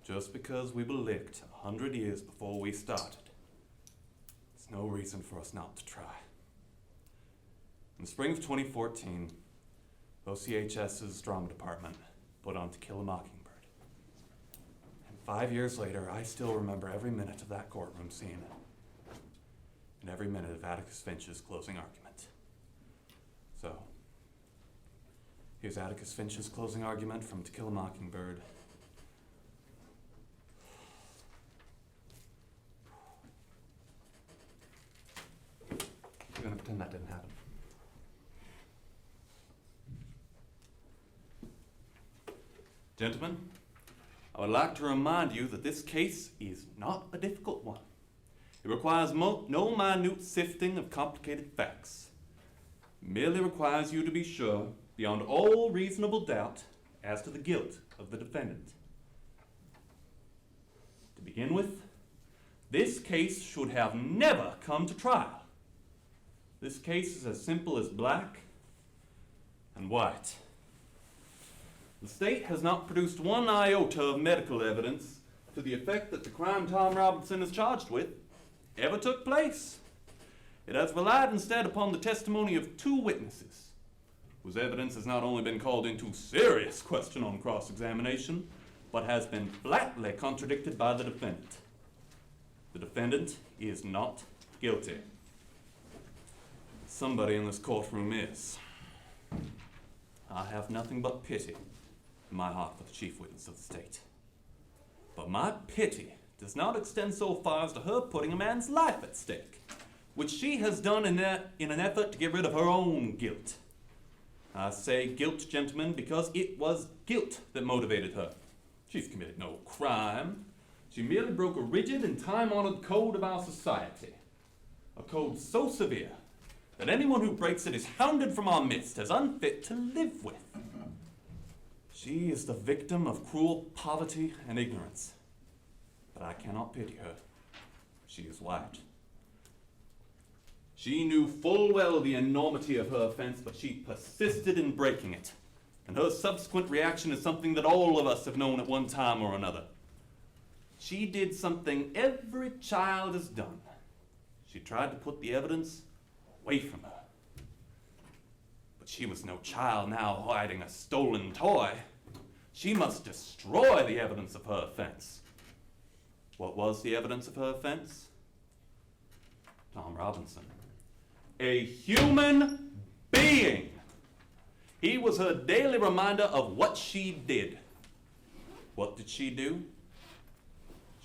Just because we were licked 100 years before we started, it's no reason for us not to try. In the spring of 2014, OCHS's drama department put on To Kill a Mockingbird. And 5 years later, I still remember every minute of that courtroom scene and every minute of Atticus Finch's closing argument. So, here's Atticus Finch's closing argument from To Kill a Mockingbird. We're gonna pretend that didn't happen. Gentlemen, I would like to remind you that this case is not a difficult one. It requires no minute sifting of complicated facts. It merely requires you to be sure, beyond all reasonable doubt, as to the guilt of the defendant. To begin with, this case should have never come to trial. This case is as simple as black and white. The state has not produced one iota of medical evidence to the effect that the crime Tom Robinson is charged with ever took place. It has relied instead upon the testimony of two witnesses, whose evidence has not only been called into serious question on cross-examination, but has been flatly contradicted by the defendant. The defendant is not guilty. Somebody in this courtroom is. I have nothing but pity in my heart for the chief witness of the state. But my pity does not extend so far as to her putting a man's life at stake, which she has done in an effort to get rid of her own guilt. I say guilt, gentlemen, because it was guilt that motivated her. She's committed no crime. She merely broke a rigid and time-honored code of our society. A code so severe that anyone who breaks it is hounded from our midst as unfit to live with. She is the victim of cruel poverty and ignorance. But I cannot pity her. She is white. She knew full well the enormity of her offense, but she persisted in breaking it. And her subsequent reaction is something that all of us have known at one time or another. She did something every child has done. She tried to put the evidence away from her. But she was no child now hiding a stolen toy. She must destroy the evidence of her offense. What was the evidence of her offense? Tom Robinson. A human being. He was her daily reminder of what she did. What did she do?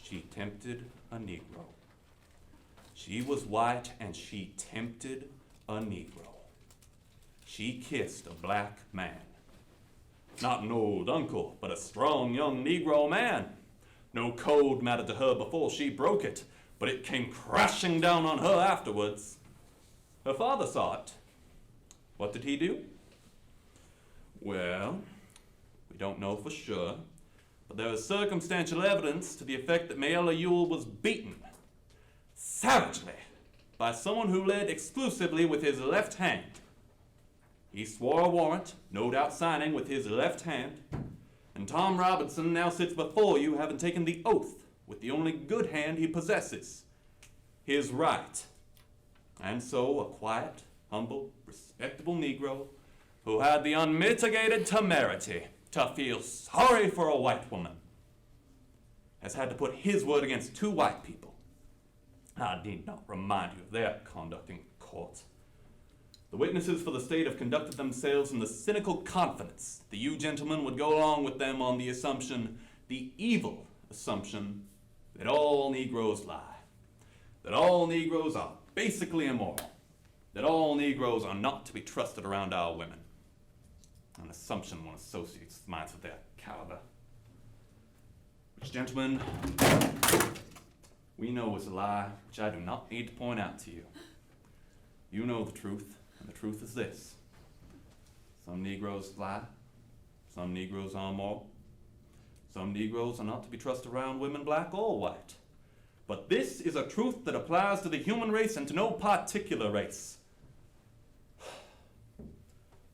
She tempted a Negro. She was white and she tempted a Negro. She kissed a black man. Not an old uncle, but a strong young Negro man. No code mattered to her before she broke it, but it came crashing down on her afterwards. Her father saw it. What did he do? Well, we don't know for sure, but there is circumstantial evidence to the effect that Mayella Ewell was beaten savagely by someone who led exclusively with his left hand. He swore a warrant, no doubt signing with his left hand, and Tom Robinson now sits before you having taken the oath with the only good hand he possesses, his right. And so a quiet, humble, respectable Negro who had the unmitigated temerity to feel sorry for a white woman has had to put his word against two white people. I need not remind you of their conduct in court. The witnesses for the state have conducted themselves in the cynical confidence that you gentlemen would go along with them on the assumption, the evil assumption, that all Negroes lie, that all Negroes are basically immoral, that all Negroes are not to be trusted around our women. An assumption one associates minds with their caliber. Which, gentlemen, we know is a lie, which I do not need to point out to you. You know the truth, and the truth is this. Some Negroes lie, some Negroes are immoral, some Negroes are not to be trusted around women, black or white. But this is a truth that applies to the human race and to no particular race.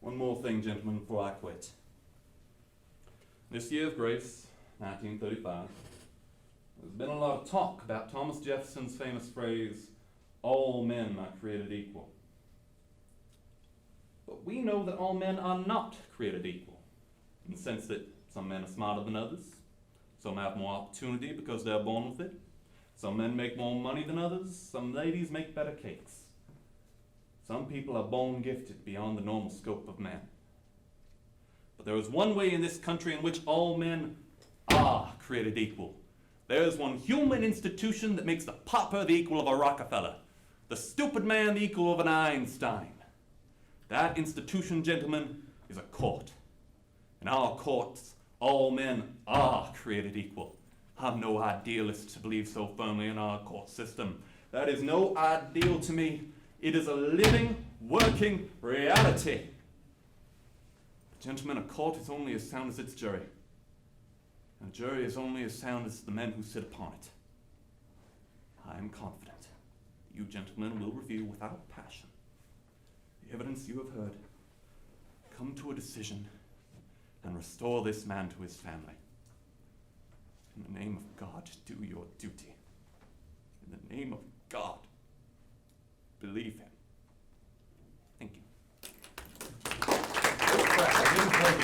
One more thing, gentlemen, before I quit. This year of grace, 1935, There's been a lot of talk about Thomas Jefferson's famous phrase, all men are created equal. But we know that all men are not created equal, in the sense that some men are smarter than others, some have more opportunity because they're born with it, some men make more money than others, some ladies make better cakes. Some people are born gifted beyond the normal scope of man. But there is one way in this country in which all men are created equal. There is one human institution that makes the pauper the equal of a Rockefeller, the stupid man the equal of an Einstein. That institution, gentlemen, is a court. In our courts, all men are created equal. I'm no idealist to believe so firmly in our court system. That is no ideal to me. It is a living, working reality. But gentlemen, a court is only as sound as its jury. And a jury is only as sound as the men who sit upon it. I am confident that you gentlemen will review without passion the evidence you have heard, come to a decision, and restore this man to his family. In the name of God, do your duty. In the name of God, believe him.